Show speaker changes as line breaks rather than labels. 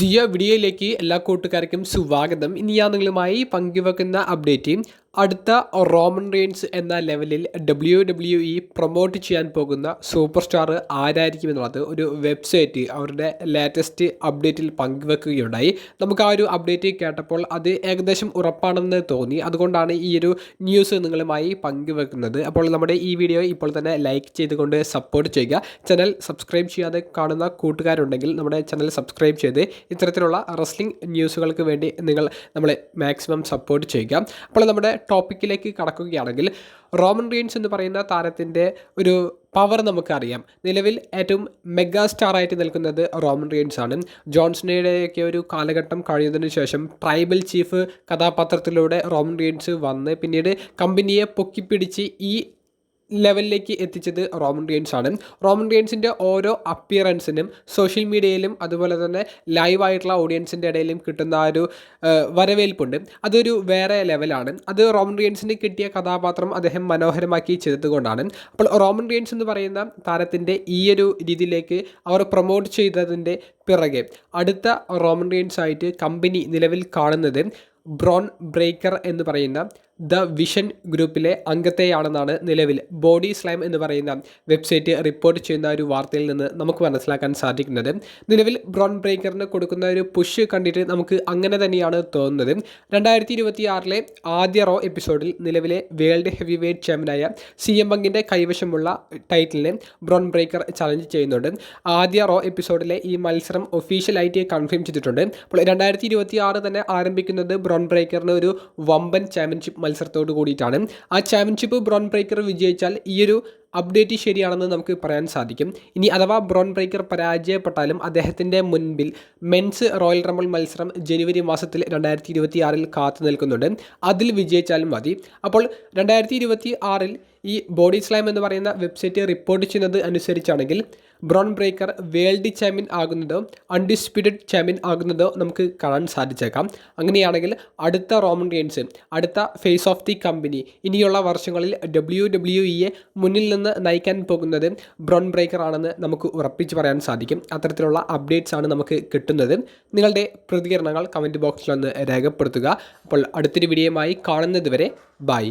പുതിയ വീഡിയോയിലേക്ക് എല്ലാ കൂട്ടുകാർക്കും സ്വാഗതം. ഇനി ഞാൻ നിങ്ങളുമായി പങ്കുവെക്കുന്ന അപ്ഡേറ്റ് അടുത്ത റോമൻ റെയിൻസ് എന്ന ലെവലിൽ WWE പ്രൊമോട്ട് ചെയ്യാൻ പോകുന്ന സൂപ്പർ സ്റ്റാർ ആരായിരിക്കും എന്നുള്ളത് ഒരു വെബ്സൈറ്റ് അവരുടെ ലേറ്റസ്റ്റ് അപ്ഡേറ്റിൽ പങ്കുവെക്കുകയുണ്ടായി. നമുക്ക് ആ ഒരു അപ്ഡേറ്റ് കേട്ടപ്പോൾ അത് ഏകദേശം ഉറപ്പാണെന്ന് തോന്നി. അതുകൊണ്ടാണ് ഈ ഒരു ന്യൂസ് നിങ്ങളുമായി പങ്കുവെക്കുന്നത്. അപ്പോൾ നമ്മുടെ ഈ വീഡിയോ ഇപ്പോൾ തന്നെ ലൈക്ക് ചെയ്തുകൊണ്ട് സപ്പോർട്ട് ചെയ്യുക. ചാനൽ സബ്സ്ക്രൈബ് ചെയ്യാതെ കാണുന്ന കൂട്ടുകാരുണ്ടെങ്കിൽ നമ്മുടെ ചാനൽ സബ്സ്ക്രൈബ് ചെയ്ത് ഇത്തരത്തിലുള്ള റെസ്ലിംഗ് ന്യൂസുകൾക്ക് വേണ്ടി നമ്മളെ മാക്സിമം സപ്പോർട്ട് ചെയ്യുക. അപ്പോൾ നമ്മുടെ ടോപ്പിക്കിലേക്ക് കടക്കുകയാണെങ്കിൽ റോമൻ റെയിൻസ് എന്ന് പറയുന്ന താരത്തിൻ്റെ ഒരു പവർ നമുക്കറിയാം. നിലവിൽ ഏറ്റവും മെഗാ സ്റ്റാറായിട്ട് നിൽക്കുന്നത് റോമൻ റെയിൻസ് ആണ്. ജോൺസണയുടെയൊക്കെ ഒരു കാലഘട്ടം കഴിയുന്നതിന് ശേഷം ട്രൈബൽ ചീഫ് കഥാപാത്രത്തിലൂടെ റോമൻ റെയിൻസ് വന്ന് പിന്നീട് കമ്പനിയെ പൊക്കിപ്പിടിച്ച് ഈ ലെവലിലേക്ക് എത്തിച്ചത് റോമൻ റെയിൻസ് ആണ്. റോമൻ റെയിൻസിൻ്റെ ഓരോ അപ്പിയറൻസിനും സോഷ്യൽ മീഡിയയിലും അതുപോലെ തന്നെ ലൈവായിട്ടുള്ള ഓഡിയൻസിൻ്റെ ഇടയിലും കിട്ടുന്ന ആ ഒരു വരവേൽപ്പുണ്ട്. അതൊരു വേറെ ലെവലാണ്. അത് റോമൻ റെയിൻസിന് കിട്ടിയ കഥാപാത്രം അദ്ദേഹം മനോഹരമാക്കി ചെയ്തതുകൊണ്ടാണ്. അപ്പോൾ റോമൻ റെയിൻസ് എന്ന് പറയുന്ന താരത്തിൻ്റെ ഈ ഒരു രീതിയിലേക്ക് അവർ പ്രൊമോട്ട് ചെയ്തതിൻ്റെ പിറകെ അടുത്ത റോമൻ റെയിൻസ് ആയിട്ട് കമ്പനി നിലവിൽ കാണുന്നത് ബ്രോൺ ബ്രേക്കർ എന്ന് പറയുന്ന ദ വിഷൻ ഗ്രൂപ്പിലെ അംഗത്തെയാണെന്നാണ് നിലവിൽ ബോഡി സ്ലാം എന്ന് പറയുന്ന വെബ്സൈറ്റ് റിപ്പോർട്ട് ചെയ്യുന്ന ഒരു വാർത്തയിൽ നിന്ന് നമുക്ക് മനസ്സിലാക്കാൻ സാധിക്കുന്നത്. നിലവിൽ ബ്രോൺ ബ്രേക്കറിന് കൊടുക്കുന്ന ഒരു പുഷ് കണ്ടിട്ട് നമുക്ക് അങ്ങനെ തന്നെയാണ് തോന്നുന്നത്. 2026 ആദ്യ റോ എപ്പിസോഡിൽ നിലവിലെ വേൾഡ് ഹെവി വെയ്റ്റ് ചാമ്പ്യനായ CM പങ്കിൻ്റെ കൈവശമുള്ള ടൈറ്റിലിനെ ബ്രോൺ ബ്രേക്കർ ചലഞ്ച് ചെയ്യുന്നുണ്ട്. ആദ്യ റോ എപ്പിസോഡിലെ ഈ മത്സരം ഒഫീഷ്യലായിട്ട് കൺഫേം ചെയ്തിട്ടുണ്ട്. അപ്പോൾ 2026 തന്നെ ആരംഭിക്കുന്നത് ബ്രോൺ ബ്രേക്കറിന് ഒരു വമ്പൻ ചാമ്പ്യൻഷിപ്പ് മത്സരത്തോട് കൂടിയിട്ടാണ്. ആ ചാമ്പ്യൻഷിപ്പ് ബ്രോൺ ബ്രേക്കർ വിജയിച്ചാൽ ഈ ഒരു അപ്ഡേറ്റ് ശരിയാണെന്ന് നമുക്ക് പറയാൻ സാധിക്കും. ഇനി അഥവാ ബ്രോൺ ബ്രേക്കർ പരാജയപ്പെട്ടാലും അദ്ദേഹത്തിൻ്റെ മുൻപിൽ മെൻസ് റോയൽ റംബിൾ മത്സരം ജനുവരി മാസത്തിൽ 2026 കാത്തു നിൽക്കുന്നുണ്ട്. അതിൽ വിജയിച്ചാലും മതി. അപ്പോൾ 2026 ഈ ബോഡി സ്ലാം എന്ന് പറയുന്ന വെബ്സൈറ്റ് റിപ്പോർട്ട് ചെയ്യുന്നത് അനുസരിച്ചാണെങ്കിൽ ബ്രോൺ ബ്രേക്കർ വേൾഡ് ചാമ്പ്യൻ ആകുന്നതോ അൺഡിസ്പ്യൂട്ടഡ് ചാമ്പ്യൻ ആകുന്നതോ നമുക്ക് കാണാൻ സാധിച്ചേക്കാം. അങ്ങനെയാണെങ്കിൽ അടുത്ത റോമൻ റെയിൻസ് അടുത്ത ഫേസ് ഓഫ് ദി കമ്പനി ഇനിയുള്ള വർഷങ്ങളിൽ WWE മുന്നിൽ നിന്ന് നയിക്കാൻ പോകുന്നത് ബ്രോൺ ബ്രേക്കർ ആണെന്ന് നമുക്ക് ഉറപ്പിച്ച് പറയാൻ സാധിക്കും. അത്തരത്തിലുള്ള അപ്ഡേറ്റ്സ് ആണ് നമുക്ക് കിട്ടുന്നത്. നിങ്ങളുടെ പ്രതികരണങ്ങൾ കമൻറ്റ് ബോക്സിൽ ഒന്ന് രേഖപ്പെടുത്തുക. അപ്പോൾ അടുത്തൊരു വീഡിയോയുമായി കാണുന്നത് വരെ ബൈ.